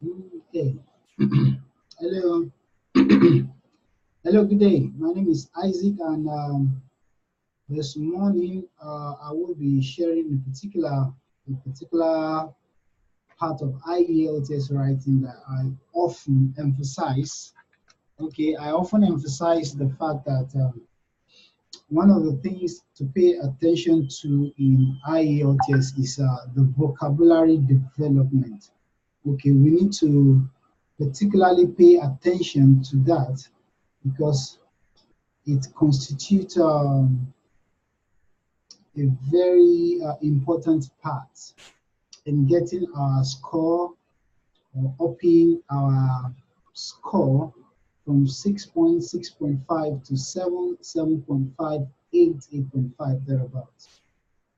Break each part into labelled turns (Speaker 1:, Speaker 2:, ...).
Speaker 1: Okay. Hello. Hello, good day. My name is Isaac, and this morning I will be sharing a particular part of Ielts writing that I often emphasize. Okay, I often emphasize the fact that one of the things to pay attention to in Ielts is the vocabulary development. Okay, we need to particularly pay attention to that because it constitutes a very important part in getting our score or upping our score from 6.6.5 to 7.5, 8.5 thereabouts.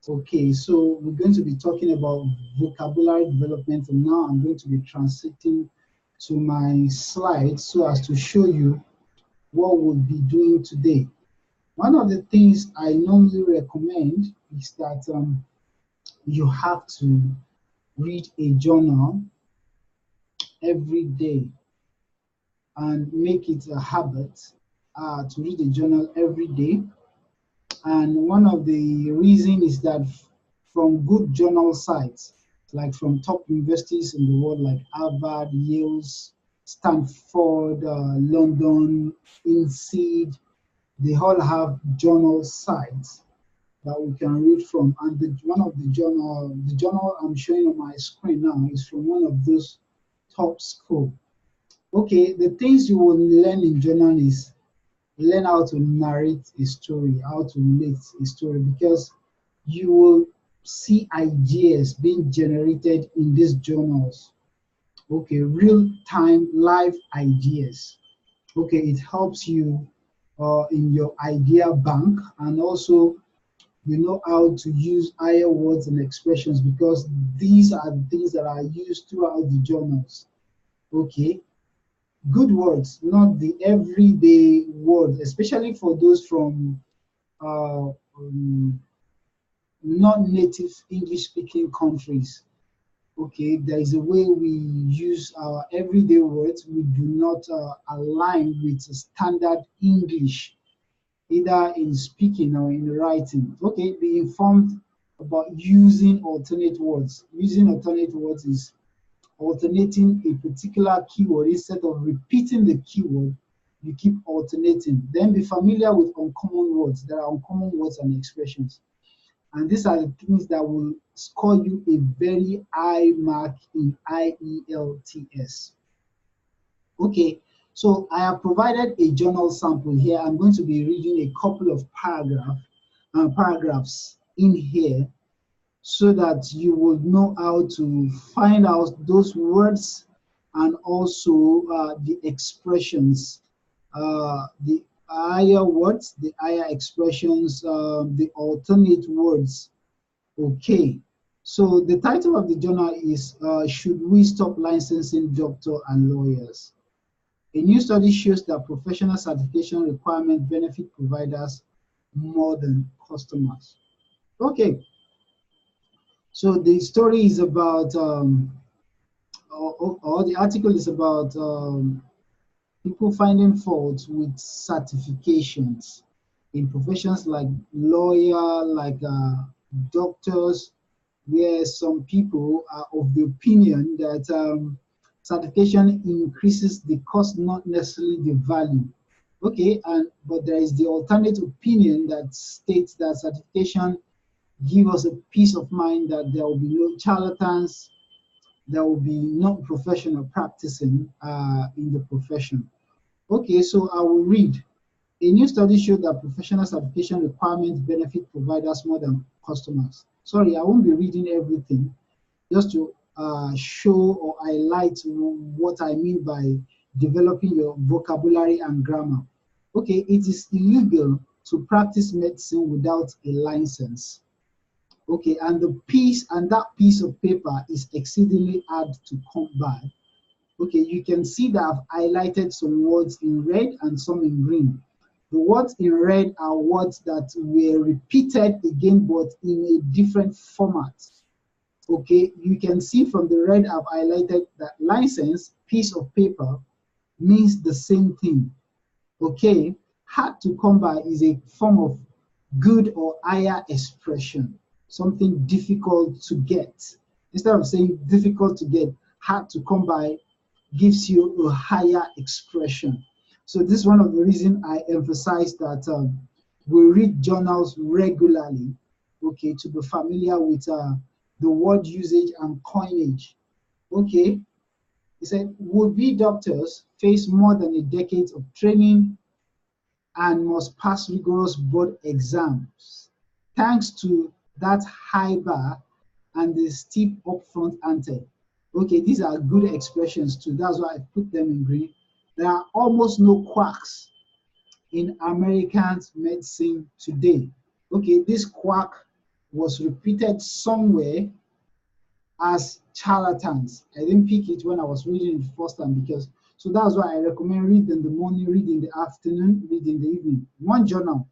Speaker 1: Okay, so we're going to be talking about vocabulary development, and now I'm going to be transiting to my slides so as to show you what we'll be doing today. One of the things I normally recommend is that you have to read a journal every day and make it a habit to read a journal every day. And one of the reasons is that from good journal sites, like from top universities in the world, like Harvard, Yale's, Stanford, London, INSEAD, they all have journal sites that we can read from. And one of the journal I'm showing on my screen now is from one of those top schools. Okay, the things you will learn in journal is learn how to narrate a story, how to relate a story, because you will see ideas being generated in these journals. Okay, real time live ideas. Okay, it helps you in your idea bank, and also you know how to use higher words and expressions because these are things that are used throughout the journals. Okay, good words, not the everyday words, especially for those from uh, not native English speaking countries. Okay, there is a way we use our everyday words. We do not align with standard English, either in speaking or in writing. Okay, be informed about using alternate words. Using alternate words is alternating a particular keyword instead of repeating the keyword. You keep alternating. Then be familiar with uncommon words. There are uncommon words and expressions. And these are the things that will score you a very high mark in IELTS. Okay, so I have provided a journal sample here. I'm going to be reading a couple of paragraphs in here so that you will know how to find out those words and also the expressions, the higher words, the higher expressions, the alternate words. Okay, so the title of the journal is Should We Stop Licensing Doctors and Lawyers? A new study shows that professional certification requirements benefit providers more than customers. Okay, so the story is about, or the article is about people finding fault with certifications in professions like lawyer, like doctors, where some people are of the opinion that certification increases the cost, not necessarily the value. Okay, but there is the alternate opinion that states that certification give us a peace of mind that there will be no charlatans, there will be non-professional practicing in the profession. Okay, so I will read. A new study showed that professional certification requirements benefit providers more than customers. Sorry, I won't be reading everything, just to show or highlight what I mean by developing your vocabulary and grammar. Okay, it is illegal to practice medicine without a license. Okay, and that piece of paper is exceedingly hard to come by. Okay, you can see that I've highlighted some words in red and some in green. The words in red are words that were repeated again, but in a different format. Okay, you can see from the red I've highlighted that license, piece of paper, means the same thing. Okay, hard to come by is a form of good or higher expression, something difficult to get. Instead of saying difficult to get, hard to come by gives you a higher expression. So this is one of the reasons I emphasize that we read journals regularly, okay, to be familiar with the word usage and coinage. Okay, he said, would-be doctors face more than a decade of training and must pass rigorous board exams. Thanks to that high bar and the steep upfront ante. Okay, these are good expressions too. That's why I put them in green. There are almost no quacks in American medicine today. Okay, this quack was repeated somewhere as charlatans. I didn't pick it when I was reading it first time because, so that's why I recommend read in the morning, read in the afternoon, read in the evening. One journal.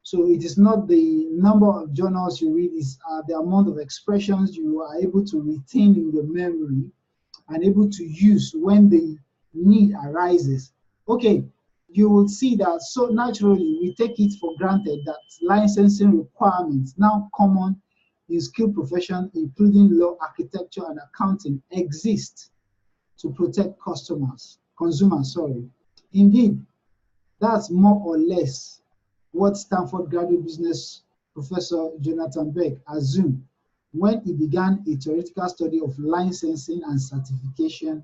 Speaker 1: So it is not the number of journals you read, is the amount of expressions you are able to retain in your memory and able to use when the need arises. Okay, you will see that so naturally we take it for granted that licensing requirements now common in skilled professions, including law, architecture, and accounting, exist to protect consumers, sorry. Indeed, that's more or less what Stanford graduate business professor Jonathan Beck assumed when he began a theoretical study of licensing and certification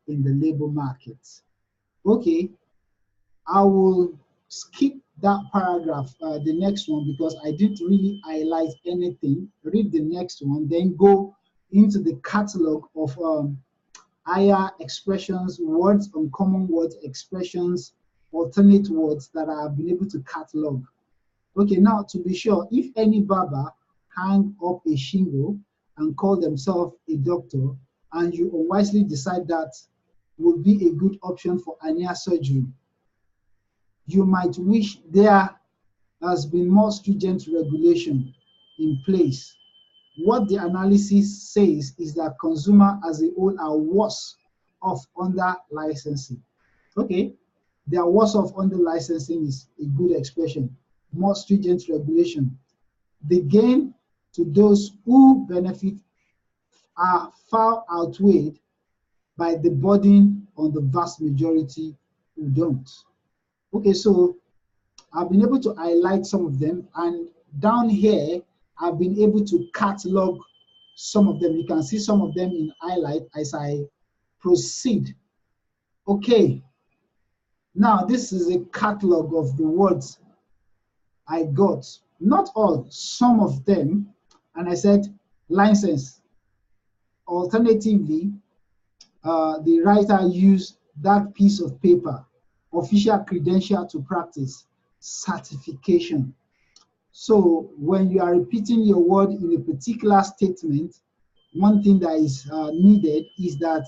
Speaker 1: in the labor market. Okay, I will skip that paragraph, the next one, because I didn't really highlight anything. Read the next one, then go into the catalog of higher expressions, words, uncommon words, expressions, alternate words that I have been able to catalog. Okay, now to be sure, if any barber hang up a shingle and call themselves a doctor, and you unwisely decide that would be a good option for hernia surgery, you might wish there has been more stringent regulation in place. What the analysis says is that consumers as a whole are worse off under licensing. Okay, they are worse off under licensing is a good expression. More stringent regulation. The gain to those who benefit are far outweighed by the burden on the vast majority who don't. Okay, so I've been able to highlight some of them, and down here, I've been able to catalog some of them. You can see some of them in highlight as I proceed. Okay, now this is a catalog of the words I got. Not all, some of them, and I said license. Alternatively, the writer used that piece of paper, official credential to practice, certification. So when you are repeating your word in a particular statement, one thing that is needed is that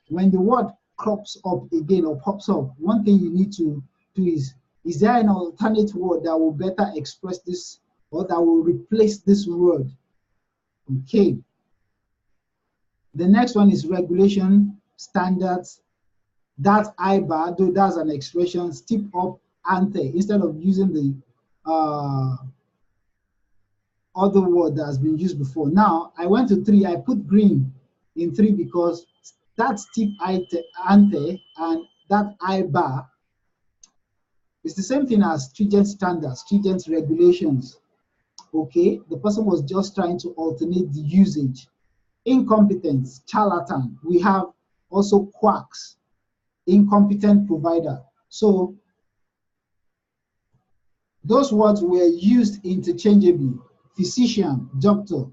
Speaker 1: when the word crops up again or pops up, one thing you need to do is there an alternate word that will better express this or that will replace this word? Okay. The next one is regulation, standards. That IBAR, though that's an expression, step up ante instead of using the other word that has been used before. Now I went to 3. I put green in 3 because that steep ante and that IBAR is the same thing as stringent standards, stringent regulations. Okay, the person was just trying to alternate the usage. Incompetence, charlatan. We have also quacks, incompetent provider. So those words were used interchangeably. Physician, doctor,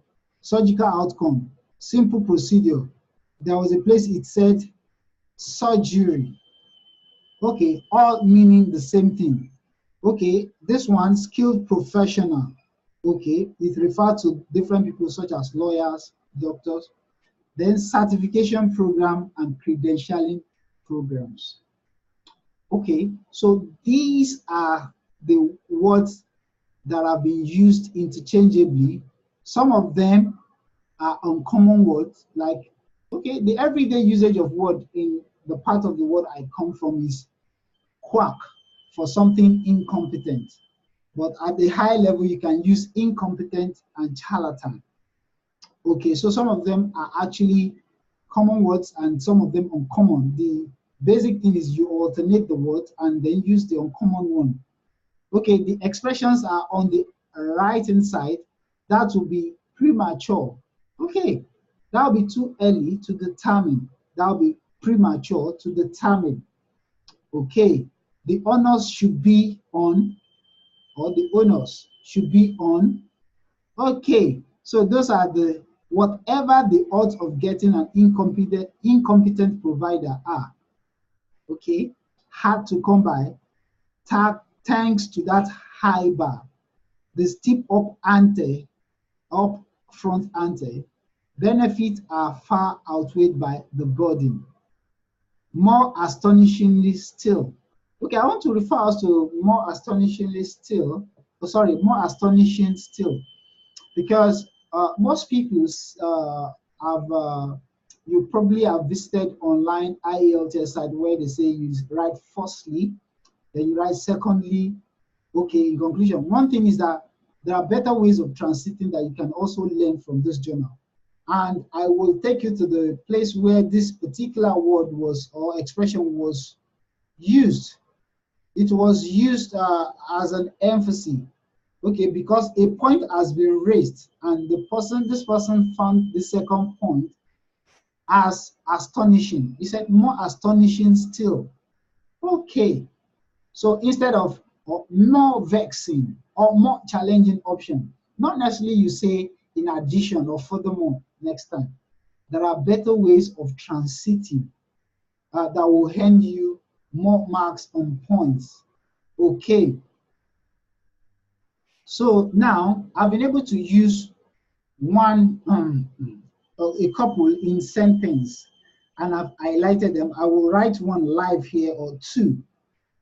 Speaker 1: surgical outcome, simple procedure. There was a place it said surgery. Okay, all meaning the same thing. Okay, this one, skilled professional. Okay, it refers to different people such as lawyers, doctors. Then certification program and credentialing programs. Okay, so these are the words that are being used interchangeably. Some of them are uncommon words, like, okay, the everyday usage of word in the part of the word I come from is quack for something incompetent. But at the high level, you can use incompetent and charlatan. Okay, so some of them are actually common words and some of them uncommon. The basic thing is you alternate the words and then use the uncommon one. Okay, the expressions are on the right hand side. That will be premature. Okay, that will be too early to determine. That will be premature to determine. Okay, the onus should be on, or the onus should be on. Okay, so those are the, whatever the odds of getting an incompetent provider are. Okay, hard to come by, thanks to that high bar. The steep up front ante, benefits are far outweighed by the burden. More astonishingly still. Okay, I want to refer us to more astonishingly still, more astonishing still, because most people you probably have visited online Ielts site where they say you write firstly, then you write secondly. Okay, in conclusion, one thing is that there are better ways of transiting that you can also learn from this journal. And I will take you to the place where this particular word was, or expression was used. It was used as an emphasis. Okay, because a point has been raised and this person found the second point as astonishing. He said more astonishing still. Okay, so instead of more vexing or more challenging option, not necessarily you say in addition or furthermore next time. There are better ways of transiting that will earn you more marks on points. Okay. So now I've been able to use a couple in sentence, and I've highlighted them. I will write one live here or two.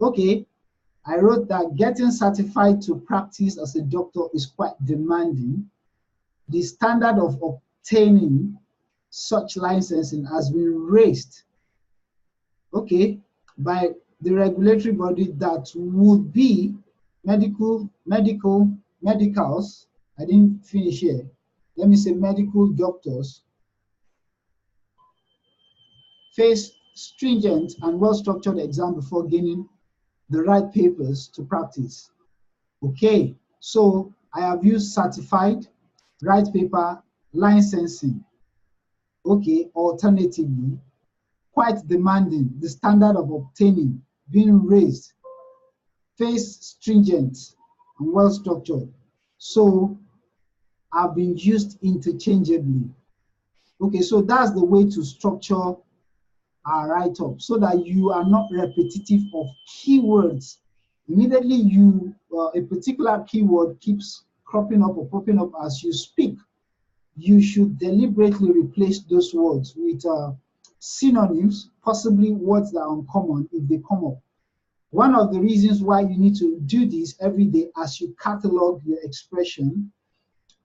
Speaker 1: Okay. I wrote that getting certified to practice as a doctor is quite demanding. The standard of obtaining such licensing has been raised, okay, by the regulatory body that would be medicals. I didn't finish here. Let me say medical doctors face stringent and well-structured exam before gaining the right papers to practice. Okay, so I have used certified, right paper, licensing. Okay, alternatively, quite demanding, the standard of obtaining being raised, face stringent and well structured. So have been used interchangeably. Okay, so that's the way to structure our write-up so that you are not repetitive of keywords. Immediately you, a particular keyword keeps cropping up or popping up as you speak, you should deliberately replace those words with synonyms, possibly words that are uncommon if they come up. One of the reasons why you need to do this every day as you catalog your expression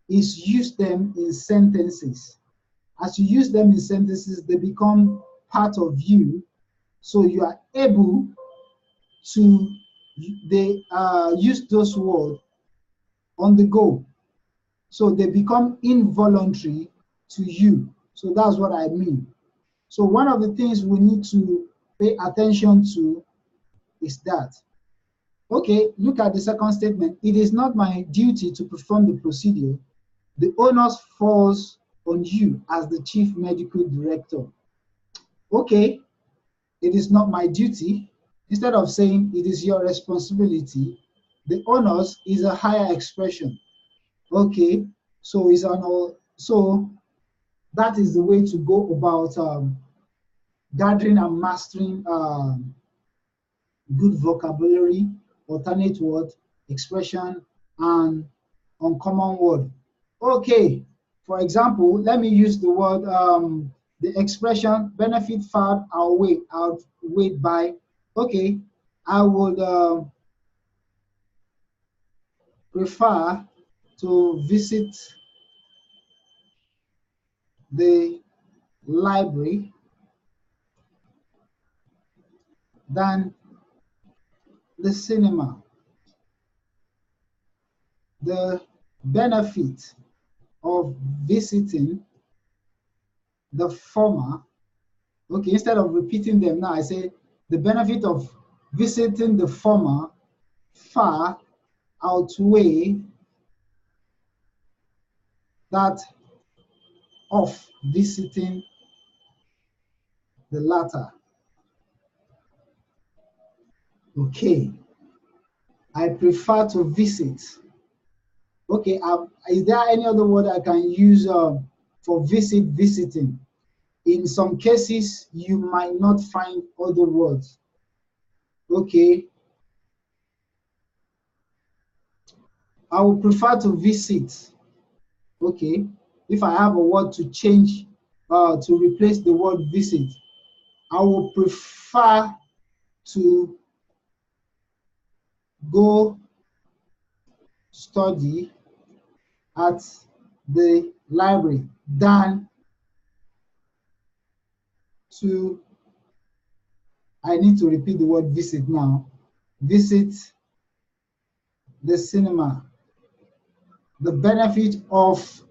Speaker 1: is use them in sentences. As you use them in sentences, they become part of you, so you are able to use those words on the go. So they become involuntary to you. So that's what I mean. So one of the things we need to pay attention to is that, okay, look at the second statement. It is not my duty to perform the procedure. The onus falls on you as the chief medical director. Okay, it is not my duty. Instead of saying it is your responsibility, the onus is a higher expression. Okay, so so that is the way to go about gathering and mastering good vocabulary, alternate word, expression, and uncommon word. Okay, for example, let me use the word, the expression benefit far outweighed by. Okay, I would prefer to visit the library than the cinema. The benefit of visiting the former, okay, instead of repeating them now, I say the benefit of visiting the former far outweigh that of visiting the latter. Okay, I prefer to visit. Okay, is there any other word I can use for visiting? In some cases, you might not find other words. Okay, I would prefer to visit. Okay, if I have a word to change, to replace the word visit, I would prefer to go study at the library than to, I need to repeat the word visit now, visit the cinema. The benefit of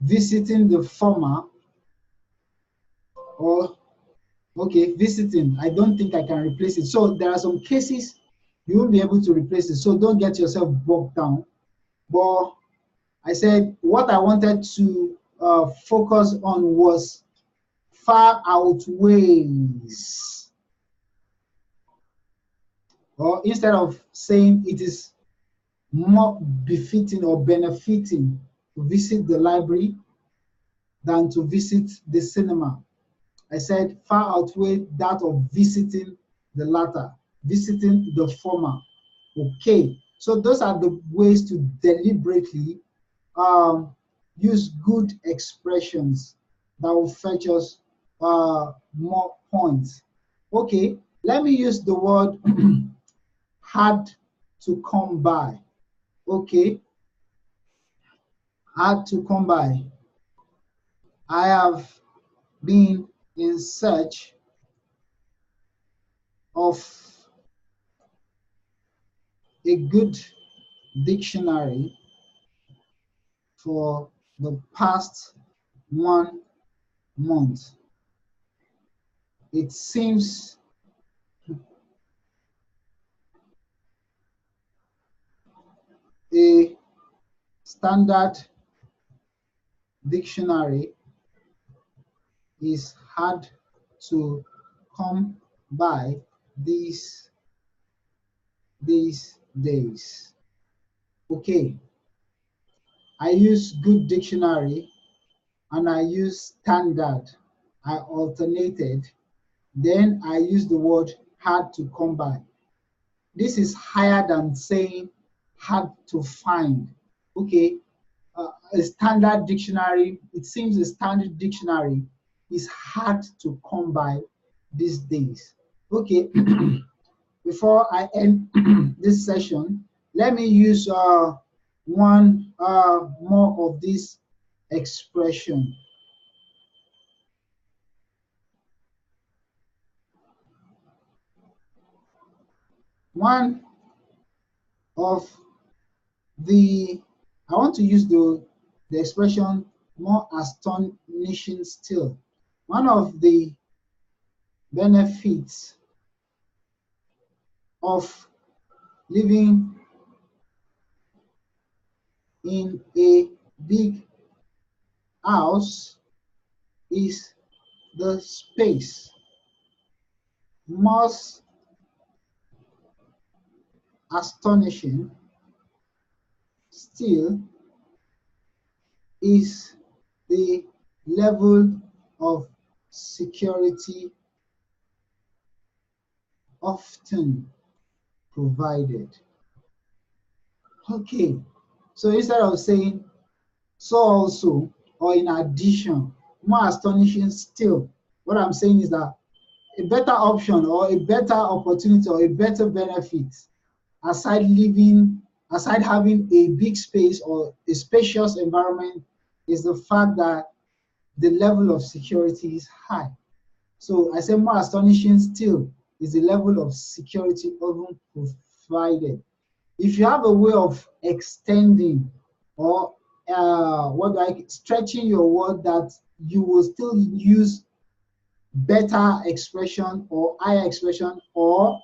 Speaker 1: visiting the former, or okay, visiting, I don't think I can replace it. So there are some cases you won't be able to replace it. So don't get yourself bogged down. But I said what I wanted to focus on was far outweighs, or instead of saying it is more befitting or benefiting to visit the library than to visit the cinema. I said far outweigh that of visiting the latter, visiting the former. Okay, so those are the ways to deliberately use good expressions that will fetch us more points. Okay, let me use the word hard to come by. Okay, hard to come by. I have been in search of a good dictionary for the past 1 month. It seems a standard dictionary is hard to come by these days. Okay, I use good dictionary and I use standard. I alternated. Then I use the word hard to come by. This is higher than saying hard to find. Okay, a standard dictionary, it seems a standard dictionary is hard to come by these days. Okay, before I end this session, let me use one more of this expression. One of I want to use the expression more astonishing still. One of the benefits of living in a big house is the space. Most astonishing still is the level of security often provided. Okay, so instead of saying so also or in addition, more astonishing still, what I'm saying is that a better option or a better opportunity or a better benefit aside having a big space or a spacious environment is the fact that the level of security is high. So I say more astonishing still is the level of security often provided. If you have a way of extending or stretching your word that you will still use better expression or higher expression or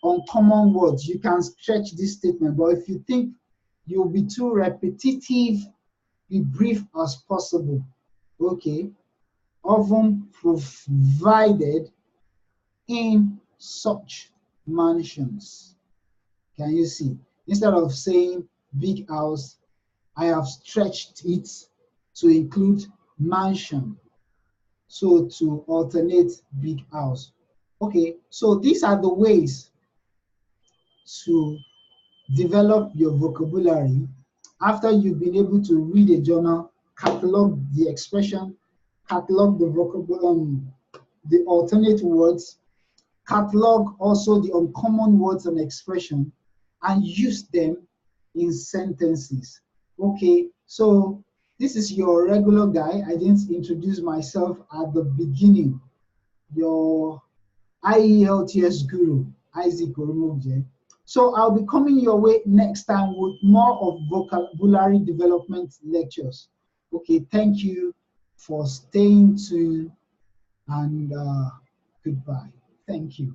Speaker 1: uncommon words, you can stretch this statement. But if you think you'll be too repetitive, be brief as possible. Okay, often provided in such mansions. Can you see? Instead of saying big house, I have stretched it to include mansion. So to alternate big house. Okay, so these are the ways to develop your vocabulary after you've been able to read a journal, catalog the expression, catalog the vocabulary, the alternate words, catalog also the uncommon words and expression, and use them in sentences. Okay, so this is your regular guy. I didn't introduce myself at the beginning. Your Ielts guru, Isaac Orumogye. So I'll be coming your way next time with more of vocabulary development lectures. Okay, thank you for staying tuned and goodbye. Thank you.